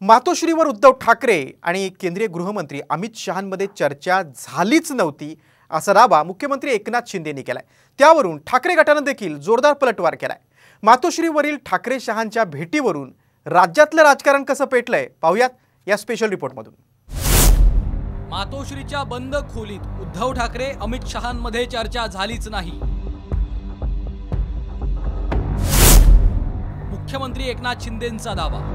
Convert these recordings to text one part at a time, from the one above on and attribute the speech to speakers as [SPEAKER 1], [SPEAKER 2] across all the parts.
[SPEAKER 1] मातोश्रीवर उद्धव ठाकरे आणि केंद्रीय गृहमंत्री अमित शहांमध्ये चर्चा झालीच नव्हती असा दावा मुख्यमंत्री एकनाथ शिंदेंनी केलाय। त्यावरून ठाकरे गटाने देखील जोरदार पलटवार केलाय। मातोश्रीवरील ठाकरे शहांच्या भेटीवरून राज्यातलं राजकारण कसं पेटलंय पाहूयात या स्पेशल रिपोर्टमधून।
[SPEAKER 2] मातोश्रीच्या बंद खोलीत उद्धव ठाकरे अमित शहांमध्ये चर्चा झालीच नाही। मुख्यमंत्री एकनाथ शिंदेंचा दावा।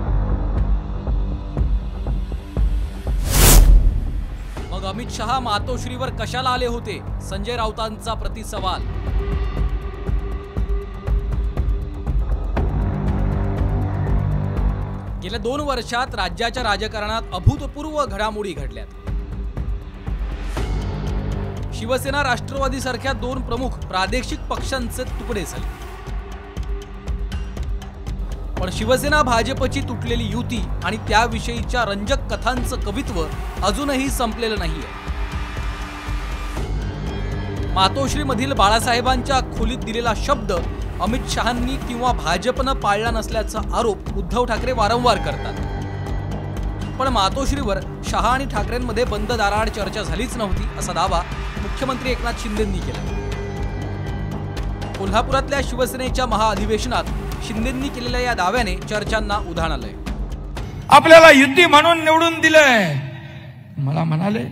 [SPEAKER 2] मग अमित शहा मातोश्रीवर कशाला आले होते? संजय राऊतांचा प्रतिसवाल। गेल्या 2 वर्षात राज्याच्या राजकारणात अभूतपूर्व घडामोडी घडल्यात। शिवसेना राष्ट्रवादी सारख्या 2 प्रमुख प्रादेशिक पक्षांचे तुकडे झाले। पण शिवसेना भाजपची तुटलेली युती आणि त्याविषयीच्या रंजक कथांचं कवित्व अजूनही संपलेलं नाहीये। मातोश्रीमधील बाळासाहेबांच्या खोलीत दिलेला शब्द अमित शहांनी किंवा भाजपनं पाळला नसल्याचा आरोप उद्धव ठाकरे वारंवार करतात। पण मातोश्रीवर शहा आणि ठाकरेंमध्ये बंद दाराआड चर्चा झालीच नव्हती असा दावा मुख्यमंत्री एकनाथ शिंदेंनी केला। कोल्हापुरातल्या शिवसेनेच्या महाअधिवेशनात शिंदेंनी केलेल्या या दाव्याने चर्चांना उधाण आलंय।
[SPEAKER 3] आपल्याला युती म्हणून निवडून दिलंय, मला म्हणाले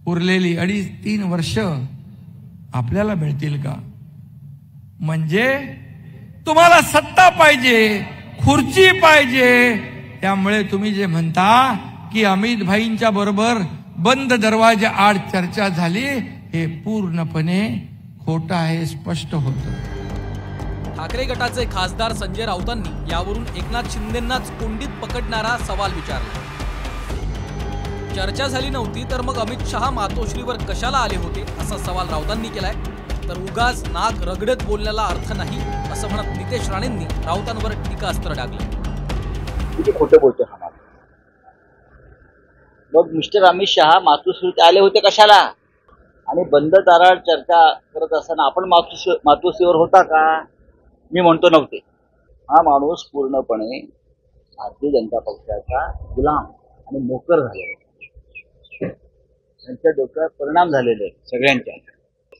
[SPEAKER 3] उरलेली 2.5-3 वर्ष आपल्याला मिळतील का? म्हणजे तुम्हाला सत्ता पाहिजे, खुर्ची पाहिजे, त्यामुळे तुम्ही जे म्हणता की अमित भाईंच्या बरोबर बंद दरवाजा आड चर्चा झाली, हे पूर्णपणे खोटं आहे, स्पष्ट होतं।
[SPEAKER 2] ठाकरे गटाचे खासदार संजय राऊतांनी यावरून एकनाथ शिंदेंनाच कोंडीत पकडणारा सवाल विचारला। चर्चा झाली नव्हती तर मग अमित शहा मातोश्रीवर कशाला आले होते असा सवाल राऊतांनी केलाय। तर उगाच नाक रगडत बोलण्याला अर्थ नाही असं म्हणत नितेश राणेंनी राऊतांवर टीकास्त्र डागलं।
[SPEAKER 4] किती खोटे बोलतो हा माणूस। मग मिस्टर अमित शहा मातोश्रीत आले होते कशाला? आणि बंद दाराआड चर्चा करत असताना आपण मातोश्रीवर होता का? मी म्हणतो नव्हते। हा माणूस पूर्णपणे भारतीय जनता पक्षाचा गुलाम आणि नोकर झालेला, त्यांच्या डोक्यावर परिणाम झालेले सगळ्यांच्या।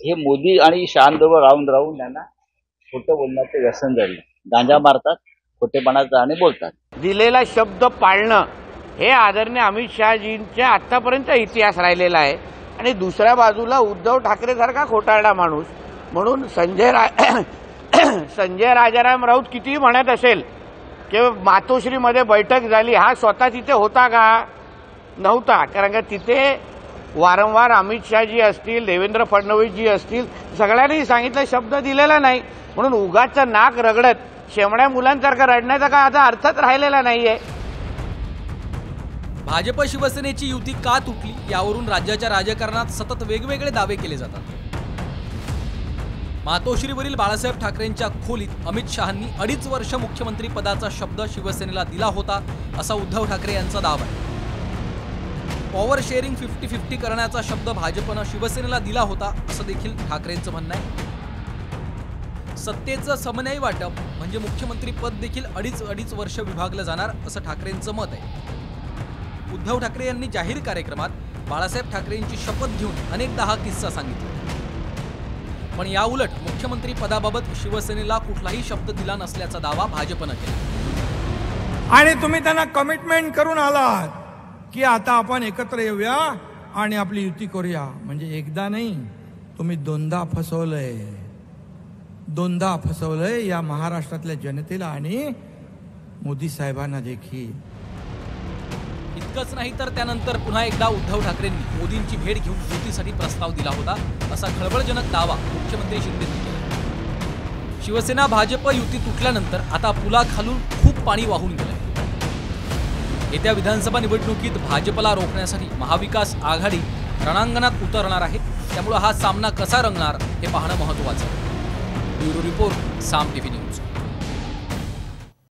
[SPEAKER 4] हे मोदी आणि शहांबरोबर राहून त्यांना खोटं बोलण्याचं व्यसन जडलं। गांजा मारतात, खोटेपणाचं आणि बोलतात।
[SPEAKER 5] दिलेला शब्द पाळणं हे आदरणीय अमित शहाजींच्या आतापर्यंत इतिहास राहिलेला आहे। आणि दुसऱ्या बाजूला उद्धव ठाकरे सारखा खोटारडा माणूस म्हणून संजय राजाराम राऊत कितीही म्हणत असेल की मातोश्रीमध्ये बैठक झाली, हा स्वतः तिथे होता का? नव्हता। कारण का तिथे वारंवार अमित शहाजी असतील, देवेंद्र फडणवीसजी असतील, सगळ्यांनी सांगितलं शब्द दिलेला नाही। म्हणून उगाचं नाक रगडत शेमड्या मुलांसारखं रडण्याचा काय आता अर्थच राहिलेला नाहीये।
[SPEAKER 2] भाजप शिवसेनेची युती का तुटली यावरून राज्याच्या राजकारणात सतत वेगवेगळे दावे केले जातात। मातोश्रीवरील बाळासाहेब ठाकरेंच्या खोलीत अमित शहांनी 2.5 वर्ष मुख्यमंत्री पदाचा शब्द शिवसेनेला दिला होता असा उद्धव ठाकरे यांचा दावा आहे। पॉवर शेअरिंग 50-50 करण्याचा शब्द भाजपनं शिवसेनेला दिला होता असं देखील ठाकरेंचं म्हणणं आहे। सत्तेचं समन्यायी वाटप म्हणजे मुख्यमंत्री पद देखील 2.5 वर्ष विभागलं जाणार असं ठाकरेंचं मत आहे। उद्धव ठाकरे यांनी जाहीर कार्यक्रमात बाळासाहेब ठाकरेंची शपथ घेऊन अनेकदा हा किस्सा सांगितला। पण या उलट मुख्यमंत्री पदाबाबत शिवसेनेला कुठलाही शब्द दिला नसल्याचा दावा भाजपनं केला।
[SPEAKER 3] आणि तुम्ही त्यांना कमिटमेंट करून आलात की आता आपण एकत्र येऊया आणि आपली युती करूया। म्हणजे एकदा नाही, तुम्ही 2दा फसवलंय या महाराष्ट्रातल्या जनतेला आणि मोदी साहेबांना देखील।
[SPEAKER 2] इतकंच नाही तर त्यानंतर पुन्हा एकदा उद्धव ठाकरेंनी मोदींची भेट घेऊन युतीसाठी प्रस्ताव दिला होता असा खळबळजनक दावा मुख्यमंत्री शिंदेंनी केला। शिवसेना भाजप युती तुटल्यानंतर आता पुलाखालून खूप पाणी वाहून गेलंय। येत्या विधानसभा निवडणुकीत भाजपला रोखण्यासाठी महाविकास आघाडी रणांगणात उतरणार आहे। त्यामुळे हा सामना कसा रंगणार हे पाहणं महत्त्वाचं आहे। ब्युरो रिपोर्ट, साम टीव्ही न्यूज।